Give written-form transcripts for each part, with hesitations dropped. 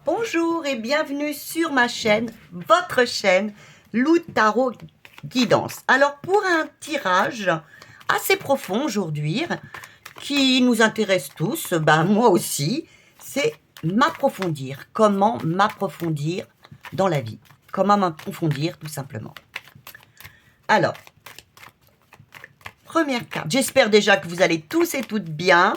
Bonjour et bienvenue sur ma chaîne, votre chaîne, Lou Tarot Guidance. Alors pour un tirage assez profond aujourd'hui, qui nous intéresse tous, moi aussi, c'est m'approfondir. Comment m'approfondir dans la vie? Comment m'approfondir tout simplement. Alors, première carte. J'espère déjà que vous allez tous et toutes bien.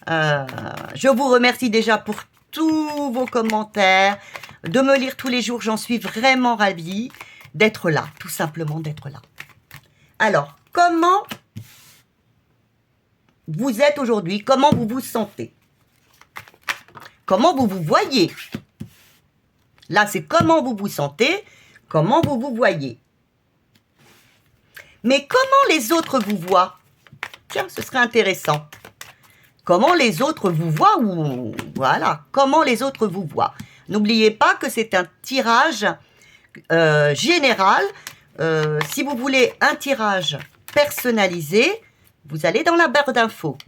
Je vous remercie déjà pour tous vos commentaires, de me lire tous les jours. J'en suis vraiment ravie d'être là, tout simplement d'être là. Alors, comment vous êtes aujourd'hui? Comment vous vous sentez? Comment vous vous voyez? Là, c'est comment vous vous sentez, comment vous vous voyez. Mais comment les autres vous voient? Tiens, ce serait intéressant. Comment les autres vous voient ou voilà, comment les autres vous voient. N'oubliez pas que c'est un tirage général. Si vous voulez un tirage personnalisé, vous allez dans la barre d'infos.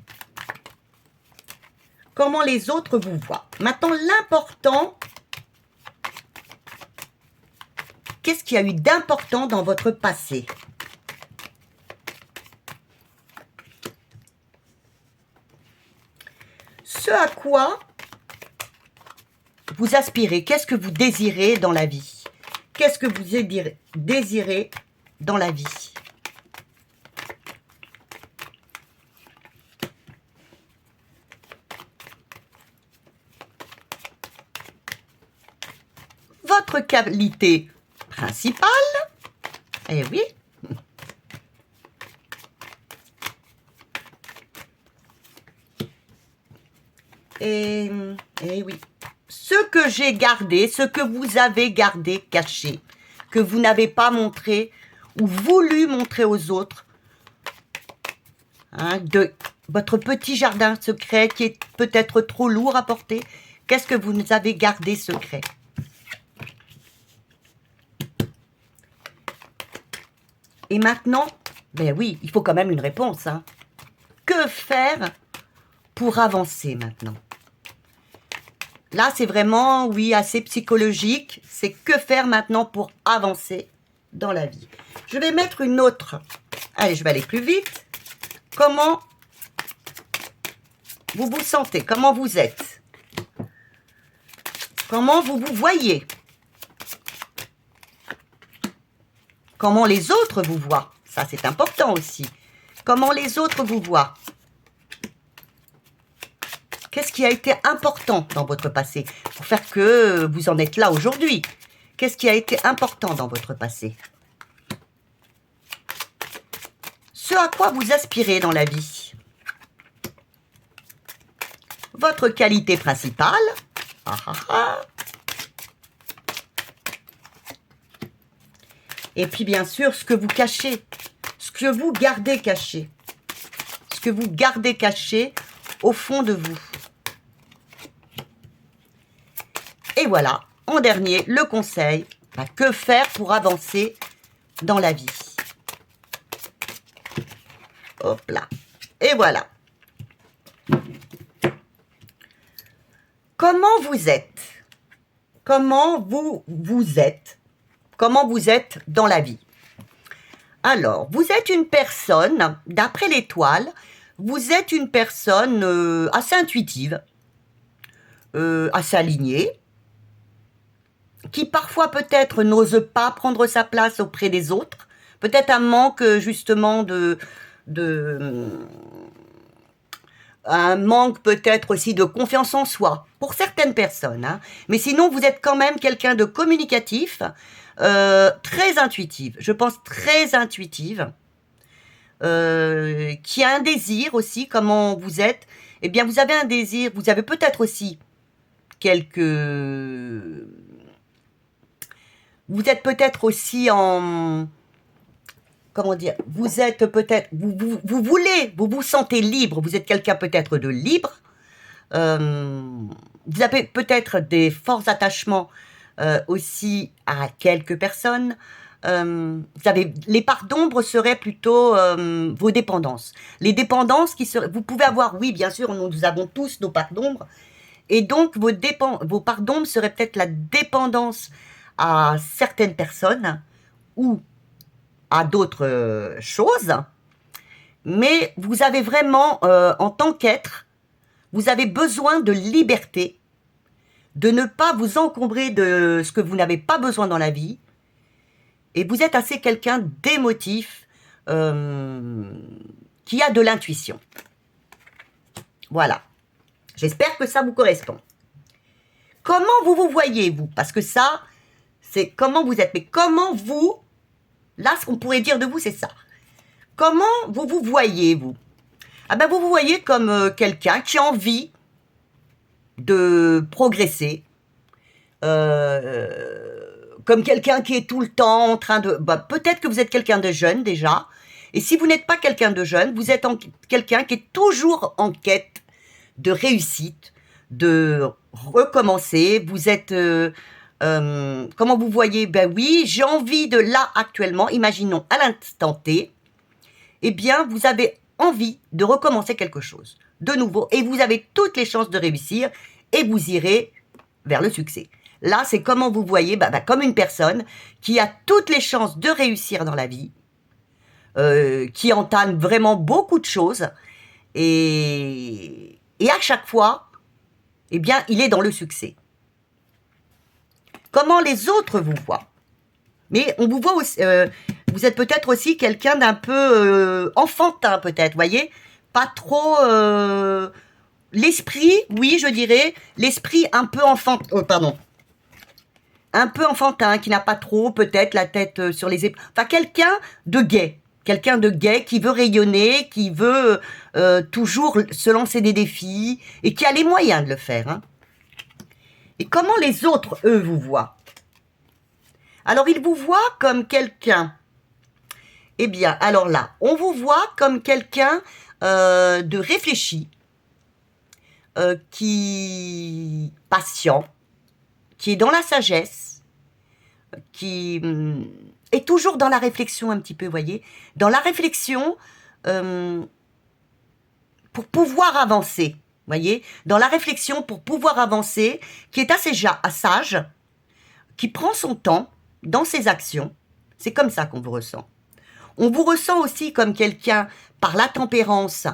Comment les autres vous voient. Maintenant, l'important, qu'est-ce qu'il y a eu d'important dans votre passé? Ce à quoi vous aspirez, qu'est-ce que vous désirez dans la vie? Qu'est-ce que vous désirez dans la vie? Votre qualité principale, eh oui, et oui, ce que j'ai gardé, ce que vous avez gardé caché, que vous n'avez pas montré ou voulu montrer aux autres, hein, de votre petit jardin secret qui est peut-être trop lourd à porter. Qu'est-ce que vous nous avez gardé secret? Et maintenant, ben oui, il faut quand même une réponse. Hein. Que faire pour avancer maintenant? Là, c'est vraiment, oui, assez psychologique. C'est que faire maintenant pour avancer dans la vie. Je vais mettre une autre. Allez, je vais aller plus vite. Comment vous vous sentez? Comment vous êtes? Comment vous vous voyez? Comment les autres vous voient? Ça, c'est important aussi. Comment les autres vous voient? Qu'est-ce qui a été important dans votre passé pour faire que vous en êtes là aujourd'hui? Qu'est-ce qui a été important dans votre passé? Ce à quoi vous aspirez dans la vie? Votre qualité principale? Ah, ah, ah. Et puis bien sûr, ce que vous cachez, ce que vous gardez caché, ce que vous gardez caché au fond de vous. Et voilà, en dernier, le conseil, que faire pour avancer dans la vie. Hop là, et voilà. Comment vous êtes? Comment vous êtes? Comment vous êtes dans la vie? Alors, vous êtes une personne, d'après l'étoile, vous êtes une personne assez intuitive, assez alignée, qui parfois peut-être n'ose pas prendre sa place auprès des autres, peut-être un manque justement un manque peut-être aussi de confiance en soi, pour certaines personnes. Hein. Mais sinon, vous êtes quand même quelqu'un de communicatif, très intuitive, je pense très intuitive, qui a un désir aussi, comment vous êtes. Eh bien, vous avez un désir, vous avez peut-être aussi vous êtes peut-être aussi en... Comment dire? Vous êtes peut-être... Vous voulez, vous vous sentez libre. Vous êtes quelqu'un peut-être de libre. Vous avez peut-être des forts attachements aussi à quelques personnes. Vous avez, les parts d'ombre seraient plutôt vos dépendances. Les dépendances qui seraient... Vous pouvez avoir, oui, bien sûr, nous avons tous nos parts d'ombre. Et donc, vos parts d'ombre seraient peut-être la dépendance à certaines personnes ou à d'autres choses. Mais vous avez vraiment, en tant qu'être, vous avez besoin de liberté, de ne pas vous encombrer de ce que vous n'avez pas besoin dans la vie. Et vous êtes assez quelqu'un d'émotif, qui a de l'intuition. Voilà. J'espère que ça vous correspond. Comment vous vous voyez, vous? Parce que ça, c'est comment vous êtes. Mais comment vous, là, ce qu'on pourrait dire de vous, c'est ça. Comment vous vous voyez, vous? Ah ben, vous vous voyez comme quelqu'un qui a envie de progresser, comme quelqu'un qui est tout le temps en train de... Bah, peut-être que vous êtes quelqu'un de jeune déjà, et si vous n'êtes pas quelqu'un de jeune, vous êtes quelqu'un qui est toujours en quête de réussite, de recommencer. Vous êtes... comment vous voyez? Ben oui, j'ai envie de là actuellement, imaginons à l'instant T, eh bien vous avez envie de recommencer quelque chose de nouveau, et vous avez toutes les chances de réussir, et vous irez vers le succès. Là, c'est comment vous voyez, comme une personne qui a toutes les chances de réussir dans la vie, qui entame vraiment beaucoup de choses, et à chaque fois, eh bien, il est dans le succès. Comment les autres vous voient? Mais on vous voit aussi, vous êtes peut-être aussi quelqu'un d'un peu enfantin, peut-être, voyez? Pas trop... l'esprit, oui, je dirais, l'esprit un peu enfantin, un peu enfantin, qui n'a pas trop, peut-être, la tête sur les épaules. Enfin, quelqu'un de gai qui veut rayonner, qui veut toujours se lancer des défis, et qui a les moyens de le faire. Hein. Et comment les autres, eux, vous voient? Alors, ils vous voient comme quelqu'un... Eh bien, alors là, on vous voit comme quelqu'un de réfléchi, qui patient, qui est dans la sagesse, qui est toujours dans la réflexion un petit peu, voyez, dans la réflexion pour pouvoir avancer, voyez, dans la réflexion pour pouvoir avancer, qui est assez sage, qui prend son temps dans ses actions. C'est comme ça qu'on vous ressent. On vous ressent aussi comme quelqu'un, par la tempérance,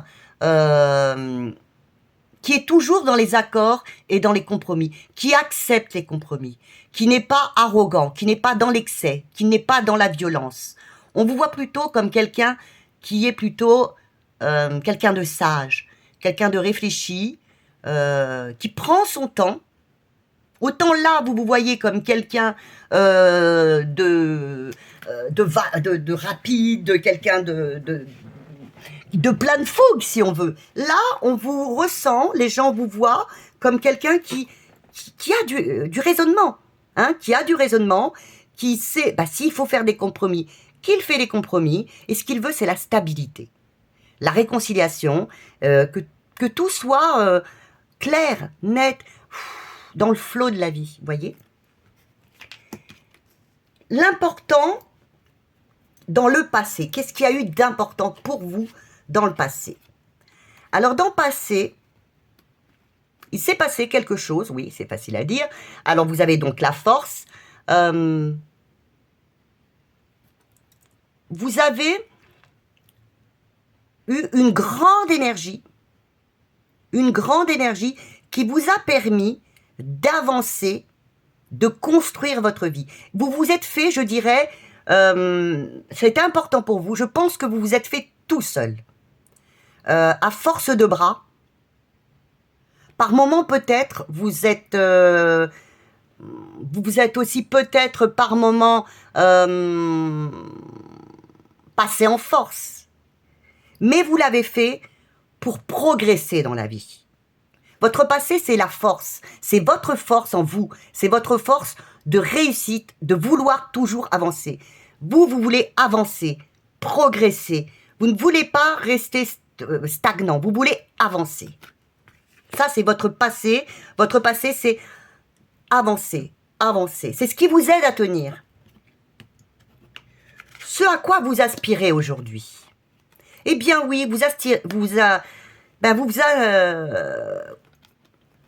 qui est toujours dans les accords et dans les compromis, qui accepte les compromis, qui n'est pas arrogant, qui n'est pas dans l'excès, qui n'est pas dans la violence. On vous voit plutôt comme quelqu'un qui est plutôt quelqu'un de sage, quelqu'un de réfléchi, qui prend son temps. Autant là, vous vous voyez comme quelqu'un de rapide, quelqu'un de plein de fougue, si on veut. Là, on vous ressent, les gens vous voient comme quelqu'un qui a du raisonnement, hein, qui a du raisonnement, qui sait, s'il faut faire des compromis, qu'il fait des compromis, et ce qu'il veut, c'est la stabilité, la réconciliation, que tout soit clair, net, dans le flot de la vie, voyez. L'important dans le passé, qu'est-ce qu'il y a eu d'important pour vous dans le passé? Alors, dans le passé, il s'est passé quelque chose, oui, c'est facile à dire. Alors, vous avez donc la force. Vous avez eu une grande énergie qui vous a permis d'avancer, de construire votre vie. Vous vous êtes fait, je dirais, c'était important pour vous. Je pense que vous vous êtes fait tout seul, à force de bras. Par moments, peut-être, vous êtes aussi peut-être par moments passé en force. Mais vous l'avez fait pour progresser dans la vie. Votre passé, c'est la force. C'est votre force en vous. C'est votre force de réussite, de vouloir toujours avancer. Vous voulez avancer, progresser. Vous ne voulez pas rester stagnant. Vous voulez avancer. Ça, c'est votre passé. Votre passé, c'est avancer, avancer. C'est ce qui vous aide à tenir. Ce à quoi vous aspirez aujourd'hui. Eh bien oui,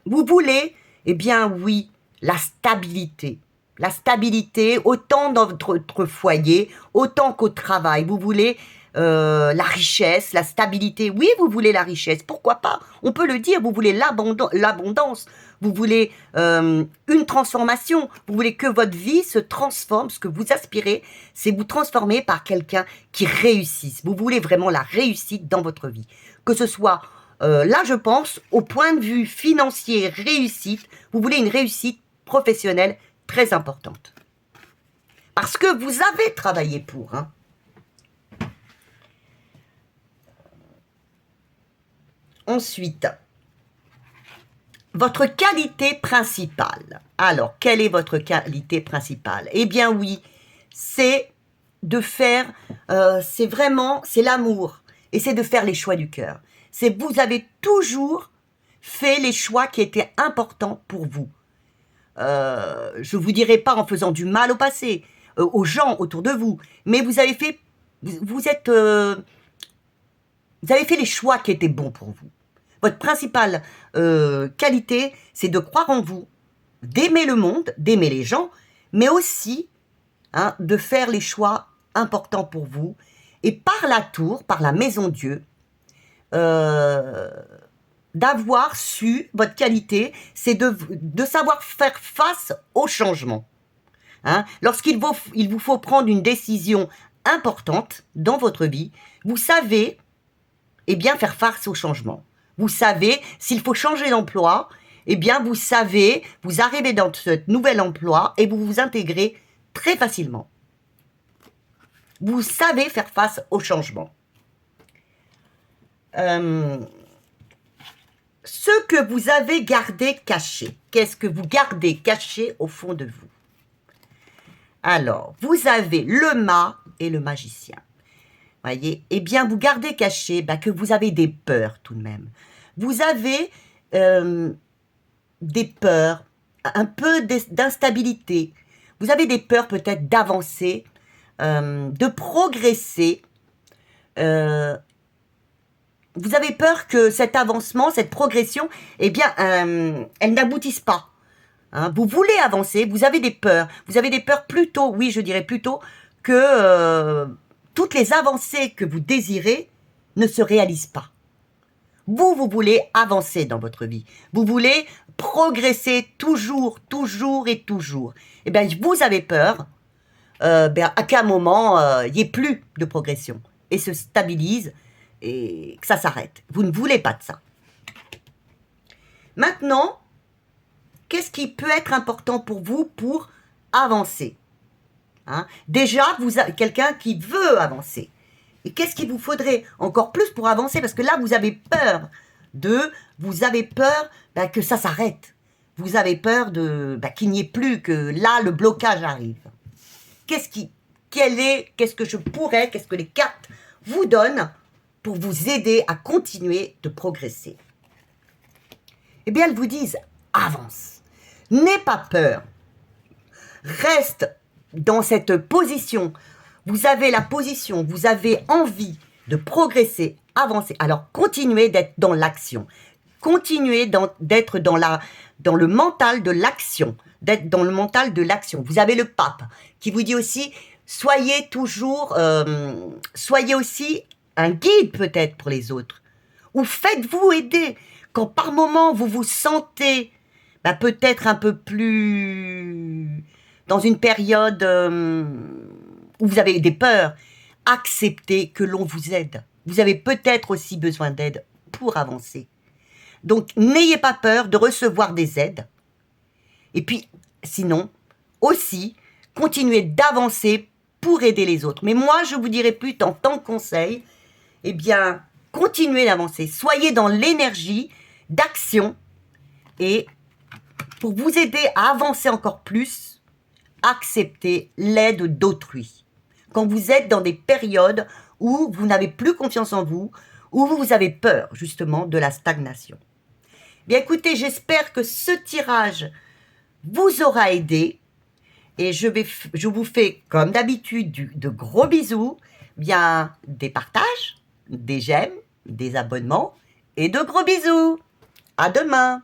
Vous voulez, eh bien oui, la stabilité. La stabilité, autant dans votre foyer, autant qu'au travail. Vous voulez la richesse, la stabilité. Oui, vous voulez la richesse. Pourquoi pas? On peut le dire, vous voulez l'abondance. Vous voulez une transformation. Vous voulez que votre vie se transforme. Ce que vous aspirez, c'est vous transformer par quelqu'un qui réussisse. Vous voulez vraiment la réussite dans votre vie. Que ce soit, là je pense, au point de vue financier, réussite, vous voulez une réussite professionnelle très importante. Parce que vous avez travaillé pour. Hein. Ensuite, votre qualité principale. Alors, quelle est votre qualité principale? Eh bien oui, c'est de faire, c'est l'amour. Et c'est de faire les choix du cœur. C'est vous avez toujours fait les choix qui étaient importants pour vous. Je ne vous dirai pas en faisant du mal au passé, aux gens autour de vous, mais vous avez fait, vous avez fait les choix qui étaient bons pour vous. Votre principale qualité, c'est de croire en vous, d'aimer le monde, d'aimer les gens, mais aussi de faire les choix importants pour vous. Et par la tour, par la maison Dieu, d'avoir su, votre qualité, c'est de savoir faire face au changement. Lorsqu'il vous faut prendre une décision importante dans votre vie, vous savez bien faire face au changement. Vous savez, s'il faut changer d'emploi, bien vous savez, vous arrivez dans ce nouvel emploi et vous vous intégrez très facilement. Vous savez faire face au changement. Ce que vous avez gardé caché. Qu'est-ce que vous gardez caché au fond de vous? Alors, vous avez le mât et le magicien. Voyez, eh bien, vous gardez caché que vous avez des peurs tout de même. Vous avez des peurs, un peu d'instabilité. Vous avez des peurs peut-être d'avancer, de progresser. Vous avez peur que cet avancement, cette progression, eh bien, elle n'aboutisse pas. Vous voulez avancer, vous avez des peurs. Vous avez des peurs plutôt, oui, je dirais plutôt, que toutes les avancées que vous désirez ne se réalisent pas. Vous voulez avancer dans votre vie. Vous voulez progresser toujours, toujours et toujours. Eh bien, vous avez peur à qu'à un moment, il n'y ait plus de progression et se stabilise et que ça s'arrête. Vous ne voulez pas de ça. Maintenant, qu'est-ce qui peut être important pour vous pour avancer? Déjà, vous avez quelqu'un qui veut avancer. Et qu'est-ce qu'il vous faudrait encore plus pour avancer? Parce que là, vous avez peur que ça s'arrête. Vous avez peur qu'il n'y ait plus, que là, le blocage arrive. Qu'est-ce que les cartes vous donnent pour vous aider à continuer de progresser? Eh bien, elles vous disent, avance. N'aie pas peur. Reste dans cette position. Vous avez la position, vous avez envie de progresser, avancer. Alors, continuez d'être dans l'action. Continuez d'être dans le mental de l'action. D'être dans le mental de l'action. Vous avez le pape qui vous dit aussi, soyez aussi un guide peut-être pour les autres. Ou faites-vous aider. Quand par moment vous vous sentez peut-être un peu plus dans une période où vous avez des peurs, acceptez que l'on vous aide. Vous avez peut-être aussi besoin d'aide pour avancer. Donc, n'ayez pas peur de recevoir des aides. Et puis, sinon, aussi, continuez d'avancer pour aider les autres. Mais moi, je vous dirais plus en tant que conseil, eh bien, continuez d'avancer. Soyez dans l'énergie d'action et pour vous aider à avancer encore plus, acceptez l'aide d'autrui. Quand vous êtes dans des périodes où vous n'avez plus confiance en vous, où vous avez peur justement de la stagnation. Bien écoutez, j'espère que ce tirage vous aura aidé et je vous fais comme d'habitude de gros bisous, bien des partages, des j'aime, des abonnements et de gros bisous. À demain.